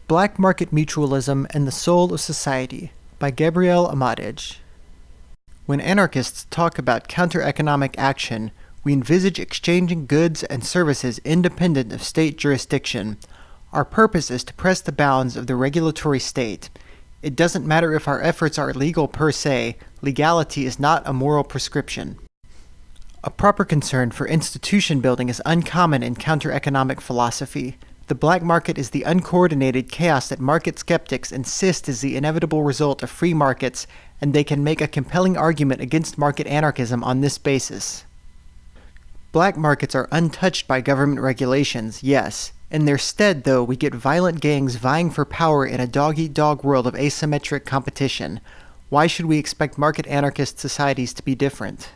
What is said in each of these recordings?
Black Market Mutualism and the Soul of Society by Gabriel Amadej. When anarchists talk about counter-economic action, we envisage exchanging goods and services independent of state jurisdiction. Our purpose is to press the bounds of the regulatory state. It doesn't matter if our efforts are illegal per se, legality is not a moral prescription. A proper concern for institution building is uncommon in counter-economic philosophy. The black market is the uncoordinated chaos that market skeptics insist is the inevitable result of free markets, and they can make a compelling argument against market anarchism on this basis. Black markets are untouched by government regulations, yes. In their stead, though, we get violent gangs vying for power in a dog-eat-dog world of asymmetric competition. Why should we expect market anarchist societies to be different?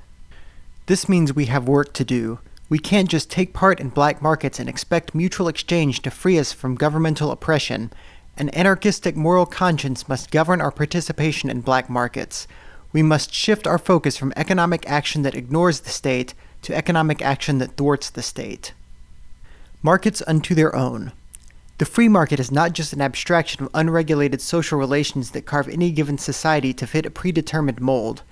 This means we have work to do. We can't just take part in black markets and expect mutual exchange to free us from governmental oppression. An anarchistic moral conscience must govern our participation in black markets. We must shift our focus from economic action that ignores the state to economic action that thwarts the state. Markets unto their own. The free market is not just an abstraction of unregulated social relations that carve any given society to fit a predetermined mold.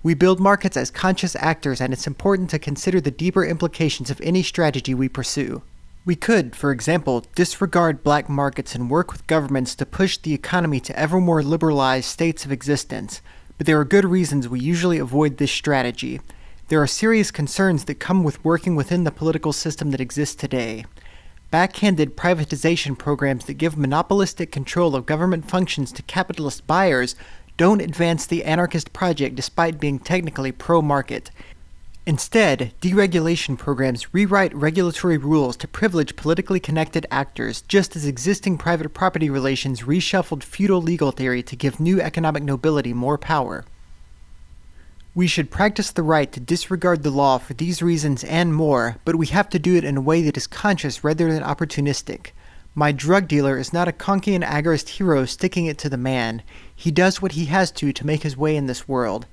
We build markets as conscious actors, and it's important to consider the deeper implications of any strategy we pursue. We could, for example, disregard black markets and work with governments to push the economy to ever more liberalized states of existence, but there are good reasons we usually avoid this strategy. There are serious concerns that come with working within the political system that exists today. Backhanded privatization programs that give monopolistic control of government functions to capitalist buyers don't advance the anarchist project despite being technically pro-market. Instead, deregulation programs rewrite regulatory rules to privilege politically connected actors, just as existing private property relations reshuffled feudal legal theory to give new economic nobility more power. We should practice the right to disregard the law for these reasons and more, but we have to do it in a way that is conscious rather than opportunistic. My drug dealer is not a Kantian agorist hero sticking it to the man. He does what he has to make his way in this world.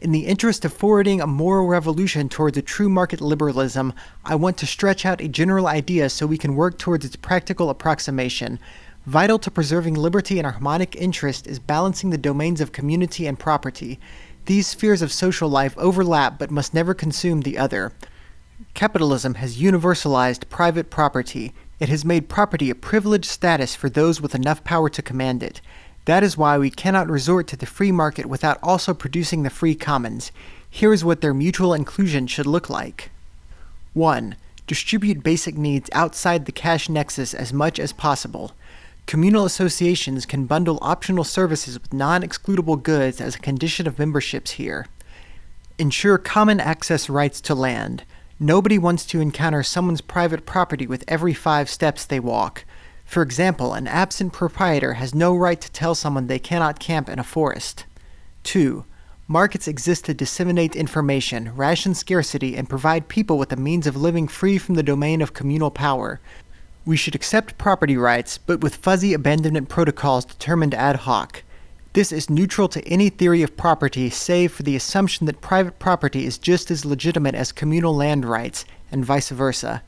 In the interest of forwarding a moral revolution towards a true market liberalism, I want to stretch out a general idea so we can work towards its practical approximation. Vital to preserving liberty and harmonic interest is balancing the domains of community and property. These spheres of social life overlap but must never consume the other. Capitalism has universalized private property. It has made property a privileged status for those with enough power to command it. That is why we cannot resort to the free market without also producing the free commons. Here is what their mutual inclusion should look like. 1. Distribute basic needs outside the cash nexus as much as possible. Communal associations can bundle optional services with non-excludable goods as a condition of memberships here. Ensure common access rights to land. Nobody wants to encounter someone's private property with every 5 steps they walk. For example, an absent proprietor has no right to tell someone they cannot camp in a forest. 2. Markets exist to disseminate information, ration scarcity, and provide people with a means of living free from the domain of communal power. We should accept property rights, but with fuzzy abandonment protocols determined ad hoc. This is neutral to any theory of property save for the assumption that private property is just as legitimate as communal land rights, and vice versa.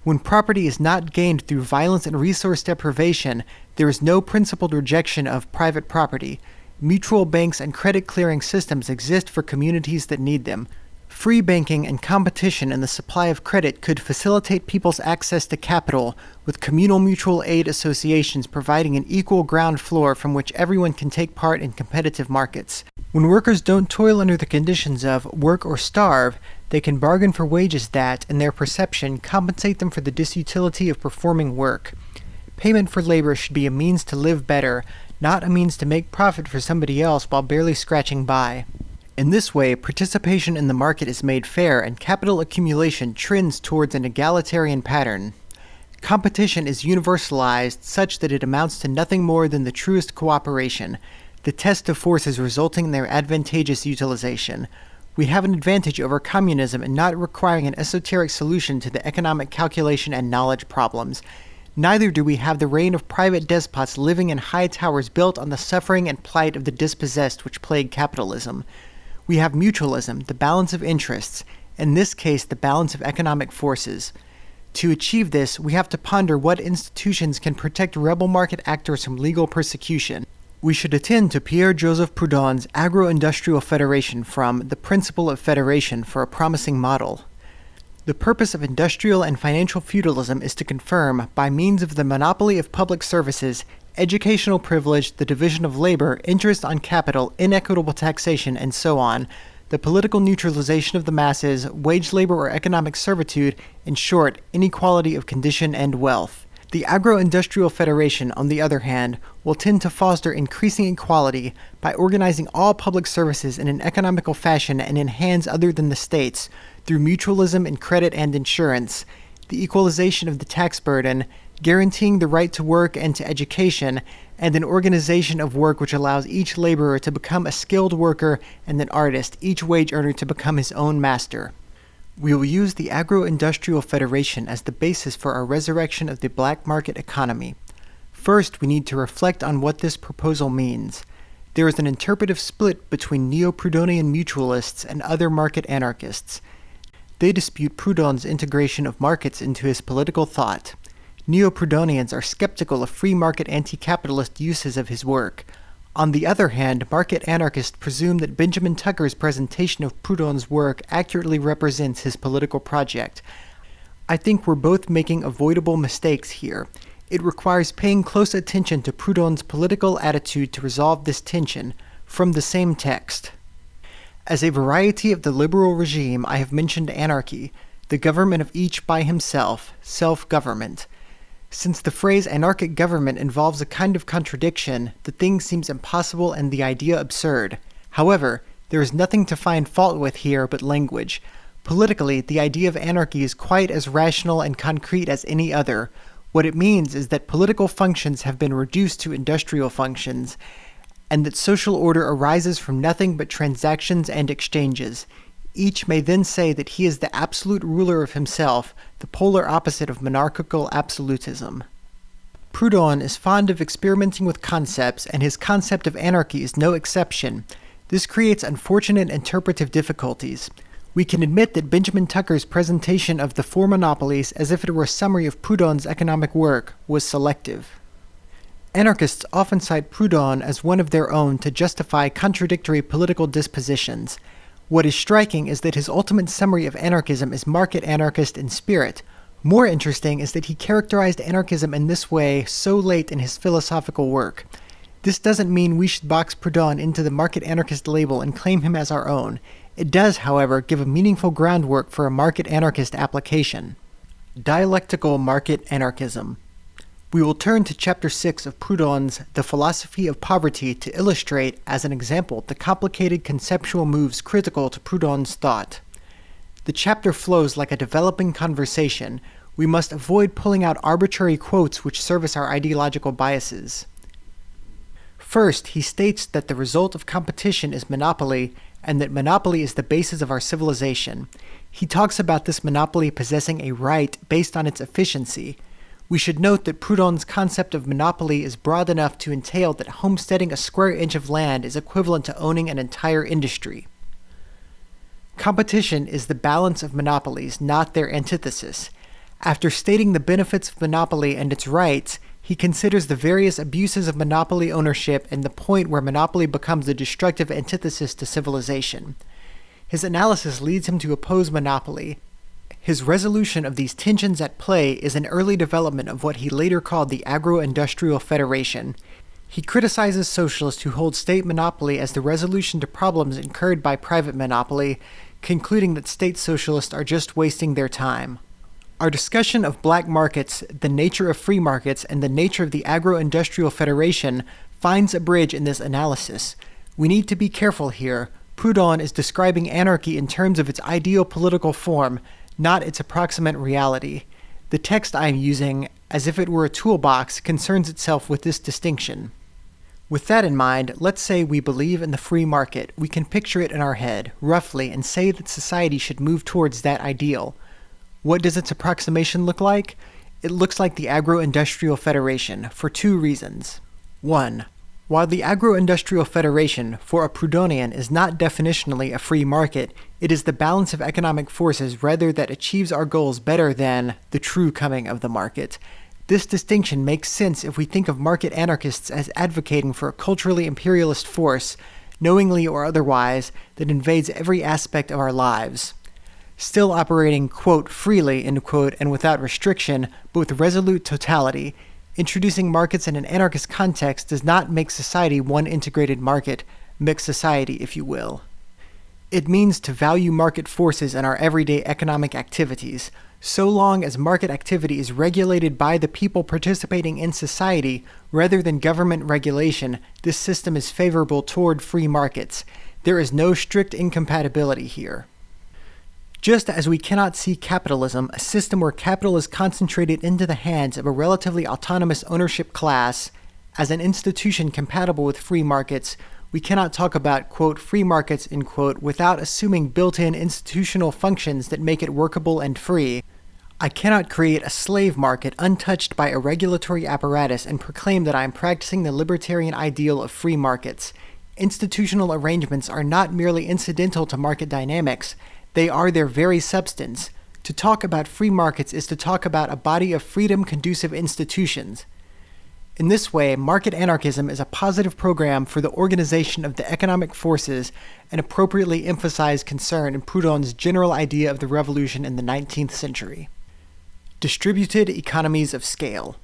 When property is not gained through violence and resource deprivation, there is no principled rejection of private property. Mutual banks and credit clearing systems exist for communities that need them. Free banking and competition in the supply of credit could facilitate people's access to capital, with communal mutual aid associations providing an equal ground floor from which everyone can take part in competitive markets. When workers don't toil under the conditions of work or starve, they can bargain for wages that, in their perception, compensate them for the disutility of performing work. Payment for labor should be a means to live better, not a means to make profit for somebody else while barely scratching by. In this way, participation in the market is made fair and capital accumulation trends towards an egalitarian pattern. Competition is universalized such that it amounts to nothing more than the truest cooperation, the test of forces resulting in their advantageous utilization. We have an advantage over communism in not requiring an esoteric solution to the economic calculation and knowledge problems. Neither do we have the reign of private despots living in high towers built on the suffering and plight of the dispossessed which plague capitalism. We have mutualism, the balance of interests, in this case the balance of economic forces. To achieve this, we have to ponder what institutions can protect rebel market actors from legal persecution. We should attend to Pierre-Joseph Proudhon's Agro-Industrial Federation from The Principle of Federation for a promising model. The purpose of industrial and financial feudalism is to confirm, by means of the monopoly of public services, educational privilege, the division of labor, interest on capital, inequitable taxation, and so on, the political neutralization of the masses, wage labor or economic servitude, in short, inequality of condition and wealth. The Agro-Industrial Federation, on the other hand, will tend to foster increasing equality by organizing all public services in an economical fashion and in hands other than the states, through mutualism in credit and insurance, the equalization of the tax burden, guaranteeing the right to work and to education, and an organization of work which allows each laborer to become a skilled worker and an artist, each wage earner to become his own master. We will use the Agro-Industrial Federation as the basis for our resurrection of the black market economy. First, we need to reflect on what this proposal means. There is an interpretive split between Neo-Proudhonian mutualists and other market anarchists. They dispute Proudhon's integration of markets into his political thought. Neo-Proudhonians are skeptical of free market anti-capitalist uses of his work. On the other hand, market anarchists presume that Benjamin Tucker's presentation of Proudhon's work accurately represents his political project. I think we're both making avoidable mistakes here. It requires paying close attention to Proudhon's political attitude to resolve this tension, from the same text. As a variety of the liberal regime, I have mentioned anarchy, the government of each by himself, self-government. Since the phrase anarchic government involves a kind of contradiction, the thing seems impossible and the idea absurd. However, there is nothing to find fault with here but language. Politically, the idea of anarchy is quite as rational and concrete as any other. What it means is that political functions have been reduced to industrial functions, and that social order arises from nothing but transactions and exchanges. Each may then say that he is the absolute ruler of himself, the polar opposite of monarchical absolutism. Proudhon is fond of experimenting with concepts, and his concept of anarchy is no exception. This creates unfortunate interpretive difficulties. We can admit that Benjamin Tucker's presentation of the four monopolies, as if it were a summary of Proudhon's economic work, was selective. Anarchists often cite Proudhon as one of their own to justify contradictory political dispositions. What is striking is that his ultimate summary of anarchism is market anarchist in spirit. More interesting is that he characterized anarchism in this way so late in his philosophical work. This doesn't mean we should box Proudhon into the market anarchist label and claim him as our own. It does, however, give a meaningful groundwork for a market anarchist application. Dialectical market anarchism. We will turn to Chapter 6 of Proudhon's The Philosophy of Poverty to illustrate, as an example, the complicated conceptual moves critical to Proudhon's thought. The chapter flows like a developing conversation. We must avoid pulling out arbitrary quotes which service our ideological biases. First, he states that the result of competition is monopoly, and that monopoly is the basis of our civilization. He talks about this monopoly possessing a right based on its efficiency. We should note that Proudhon's concept of monopoly is broad enough to entail that homesteading a square inch of land is equivalent to owning an entire industry. Competition is the balance of monopolies, not their antithesis. After stating the benefits of monopoly and its rights, he considers the various abuses of monopoly ownership and the point where monopoly becomes a destructive antithesis to civilization. His analysis leads him to oppose monopoly. His resolution of these tensions at play is an early development of what he later called the Agro-Industrial Federation. He criticizes socialists who hold state monopoly as the resolution to problems incurred by private monopoly, concluding that state socialists are just wasting their time. Our discussion of black markets, the nature of free markets, and the nature of the Agro-Industrial Federation finds a bridge in this analysis. We need to be careful here. Proudhon is describing anarchy in terms of its ideal political form, not its approximate reality. The text I am using, as if it were a toolbox, concerns itself with this distinction. With that in mind, let's say we believe in the free market. We can picture it in our head, roughly, and say that society should move towards that ideal. What does its approximation look like? It looks like the Agro-Industrial Federation, for two reasons. 1. While the Agro-Industrial Federation, for a Proudhonian, is not definitionally a free market, it is the balance of economic forces rather that achieves our goals better than the true coming of the market. This distinction makes sense if we think of market anarchists as advocating for a culturally imperialist force, knowingly or otherwise, that invades every aspect of our lives. Still operating, quote, freely, end quote, and without restriction, but with resolute totality, introducing markets in an anarchist context does not make society one integrated market, mixed society, if you will. It means to value market forces in our everyday economic activities. So long as market activity is regulated by the people participating in society rather than government regulation, this system is favorable toward free markets. There is no strict incompatibility here. Just as we cannot see capitalism, a system where capital is concentrated into the hands of a relatively autonomous ownership class, as an institution compatible with free markets, we cannot talk about, quote, free markets, end quote, without assuming built-in institutional functions that make it workable and free. I cannot create a slave market untouched by a regulatory apparatus and proclaim that I am practicing the libertarian ideal of free markets. Institutional arrangements are not merely incidental to market dynamics, they are their very substance. To talk about free markets is to talk about a body of freedom-conducive institutions. In this way, market anarchism is a positive program for the organization of the economic forces and appropriately emphasized concern in Proudhon's general idea of the revolution in the 19th century. Distributed economies of scale.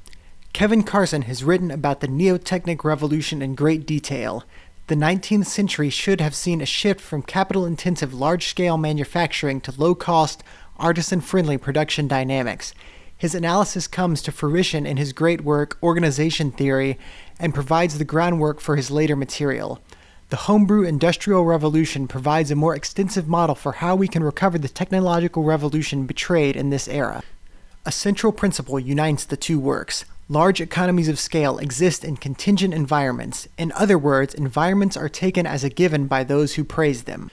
Kevin Carson has written about the neo-technic revolution in great detail. The 19th century should have seen a shift from capital-intensive large-scale manufacturing to low-cost, artisan-friendly production dynamics. His analysis comes to fruition in his great work, Organization Theory, and provides the groundwork for his later material. The homebrew industrial revolution provides a more extensive model for how we can recover the technological revolution betrayed in this era. A central principle unites the two works. Large economies of scale exist in contingent environments. In other words, environments are taken as a given by those who praise them.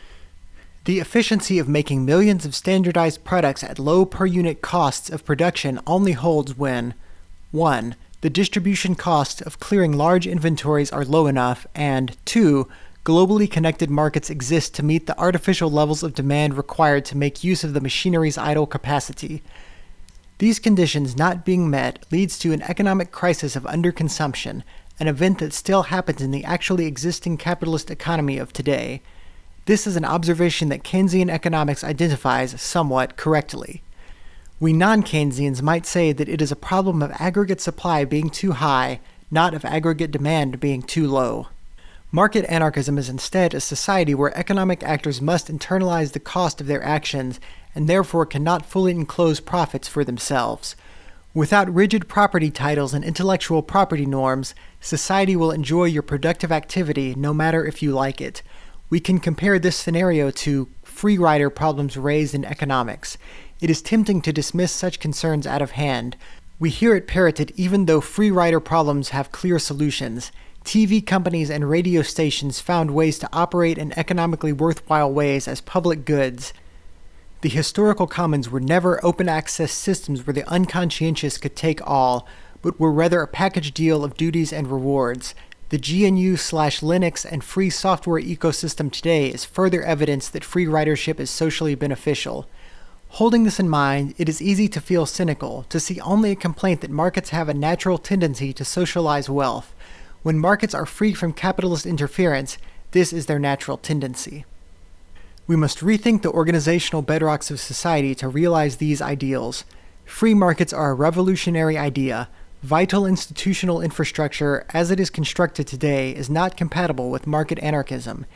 The efficiency of making millions of standardized products at low per-unit costs of production only holds when 1. The distribution costs of clearing large inventories are low enough, and 2. Globally connected markets exist to meet the artificial levels of demand required to make use of the machinery's idle capacity. These conditions not being met leads to an economic crisis of underconsumption, an event that still happens in the actually existing capitalist economy of today. This is an observation that Keynesian economics identifies somewhat correctly. We non-Keynesians might say that it is a problem of aggregate supply being too high, not of aggregate demand being too low. Market anarchism is instead a society where economic actors must internalize the cost of their actions and therefore cannot fully enclose profits for themselves. Without rigid property titles and intellectual property norms, society will enjoy your productive activity no matter if you like it. We can compare this scenario to free rider problems raised in economics. It is tempting to dismiss such concerns out of hand. We hear it parroted even though free rider problems have clear solutions. TV companies and radio stations found ways to operate in economically worthwhile ways as public goods. The historical commons were never open-access systems where the unconscientious could take all, but were rather a package deal of duties and rewards. The GNU/Linux and free software ecosystem today is further evidence that free ridership is socially beneficial. Holding this in mind, it is easy to feel cynical, to see only a complaint that markets have a natural tendency to socialize wealth. When markets are free from capitalist interference, this is their natural tendency. We must rethink the organizational bedrocks of society to realize these ideals. Free markets are a revolutionary idea. Vital institutional infrastructure, as it is constructed today, is not compatible with market anarchism.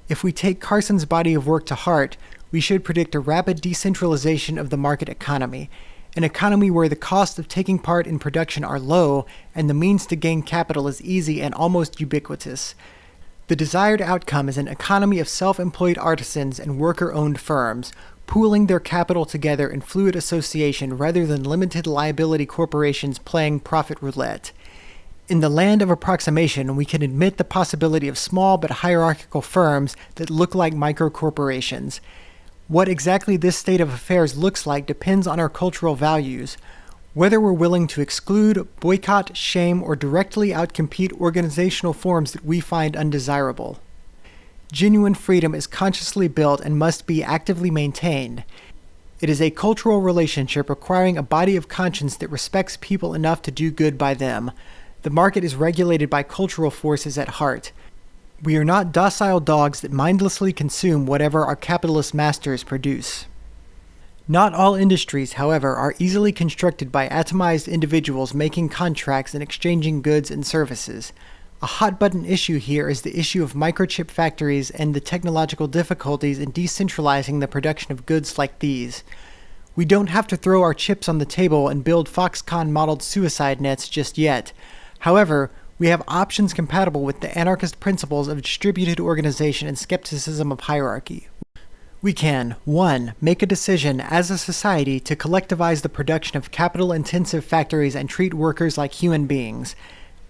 If we take Carson's body of work to heart, we should predict a rapid decentralization of the market economy, an economy where the costs of taking part in production are low and the means to gain capital is easy and almost ubiquitous. The desired outcome is an economy of self-employed artisans and worker-owned firms, pooling their capital together in fluid association rather than limited liability corporations playing profit roulette. In the land of approximation, we can admit the possibility of small but hierarchical firms that look like microcorporations. What exactly this state of affairs looks like depends on our cultural values. Whether we're willing to exclude, boycott, shame, or directly outcompete organizational forms that we find undesirable. Genuine freedom is consciously built and must be actively maintained. It is a cultural relationship requiring a body of conscience that respects people enough to do good by them. The market is regulated by cultural forces at heart. We are not docile dogs that mindlessly consume whatever our capitalist masters produce. Not all industries, however, are easily constructed by atomized individuals making contracts and exchanging goods and services. A hot-button issue here is the issue of microchip factories and the technological difficulties in decentralizing the production of goods like these. We don't have to throw our chips on the table and build Foxconn-modeled suicide nets just yet. However, we have options compatible with the anarchist principles of distributed organization and skepticism of hierarchy. We can, 1. Make a decision as a society to collectivize the production of capital-intensive factories and treat workers like human beings.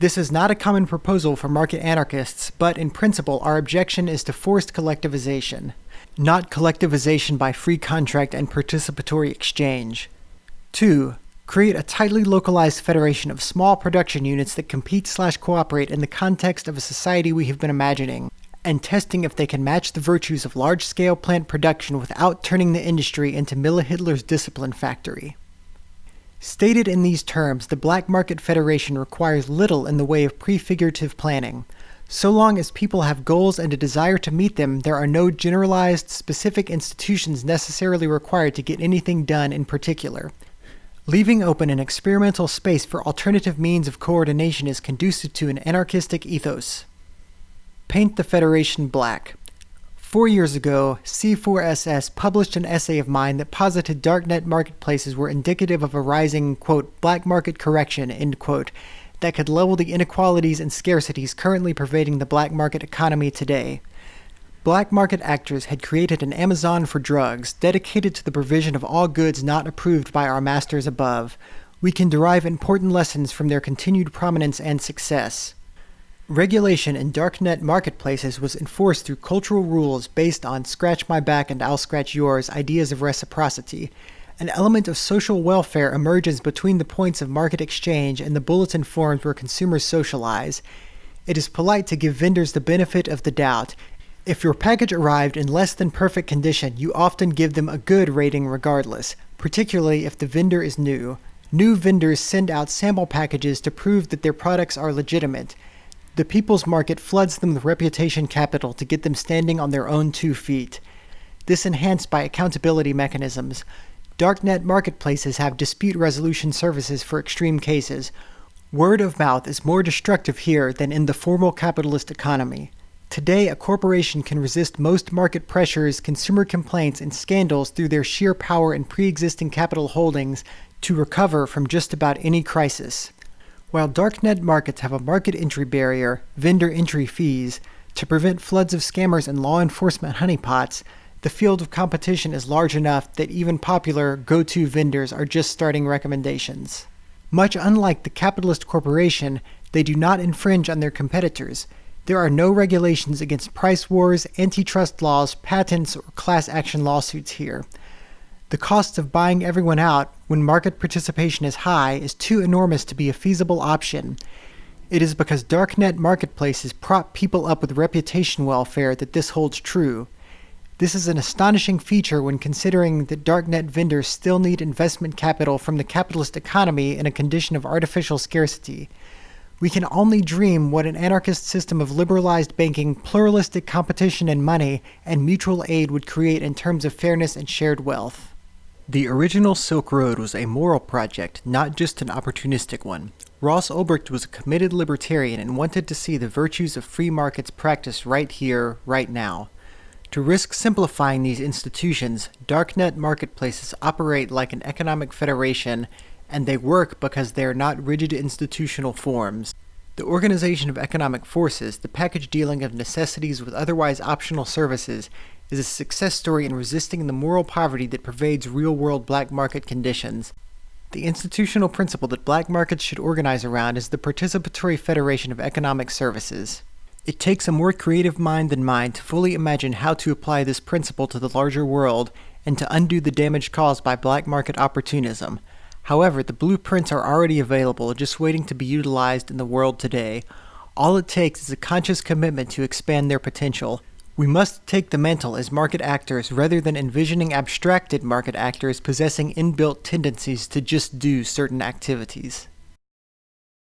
This is not a common proposal for market anarchists, but in principle our objection is to forced collectivization, not collectivization by free contract and participatory exchange. 2. Create a tightly localized federation of small production units that compete/cooperate in the context of a society we have been imagining, and testing if they can match the virtues of large-scale plant production without turning the industry into Milla Hitler's discipline factory. Stated in these terms, the Black Market Federation requires little in the way of prefigurative planning. So long as people have goals and a desire to meet them, there are no generalized, specific institutions necessarily required to get anything done in particular. Leaving open an experimental space for alternative means of coordination is conducive to an anarchistic ethos. Paint the Federation black. 4 years ago, C4SS published an essay of mine that posited darknet marketplaces were indicative of a rising, quote, black market correction, end quote, that could level the inequalities and scarcities currently pervading the black market economy today. Black market actors had created an Amazon for drugs, dedicated to the provision of all goods not approved by our masters above. We can derive important lessons from their continued prominence and success. Regulation in darknet marketplaces was enforced through cultural rules based on scratch my back and I'll scratch yours ideas of reciprocity. An element of social welfare emerges between the points of market exchange and the bulletin forums where consumers socialize. It is polite to give vendors the benefit of the doubt. If your package arrived in less than perfect condition, you often give them a good rating regardless, particularly if the vendor is new. New vendors send out sample packages to prove that their products are legitimate. The people's market floods them with reputation capital to get them standing on their own 2 feet. This enhanced by accountability mechanisms. Darknet marketplaces have dispute resolution services for extreme cases. Word of mouth is more destructive here than in the formal capitalist economy. Today, a corporation can resist most market pressures, consumer complaints, and scandals through their sheer power and pre-existing capital holdings to recover from just about any crisis. While darknet markets have a market entry barrier, vendor entry fees, to prevent floods of scammers and law enforcement honeypots, the field of competition is large enough that even popular go-to vendors are just starting recommendations. Much unlike the capitalist corporation, they do not infringe on their competitors. There are no regulations against price wars, antitrust laws, patents, or class action lawsuits here. The cost of buying everyone out when market participation is high is too enormous to be a feasible option. It is because darknet marketplaces prop people up with reputation welfare that this holds true. This is an astonishing feature when considering that darknet vendors still need investment capital from the capitalist economy in a condition of artificial scarcity. We can only dream what an anarchist system of liberalized banking, pluralistic competition in money, and mutual aid would create in terms of fairness and shared wealth. The original Silk Road was a moral project, not just an opportunistic one. Ross Ulbricht was a committed libertarian and wanted to see the virtues of free markets practiced right here, right now. To risk simplifying these institutions, darknet marketplaces operate like an economic federation, and they work because they are not rigid institutional forms. The organization of economic forces, the package dealing of necessities with otherwise optional services, is a success story in resisting the moral poverty that pervades real-world black market conditions. The institutional principle that black markets should organize around is the participatory federation of economic services. It takes a more creative mind than mine to fully imagine how to apply this principle to the larger world and to undo the damage caused by black market opportunism. However, the blueprints are already available, just waiting to be utilized in the world today. All it takes is a conscious commitment to expand their potential. We must take the mental as market actors rather than envisioning abstracted market actors possessing inbuilt tendencies to just do certain activities.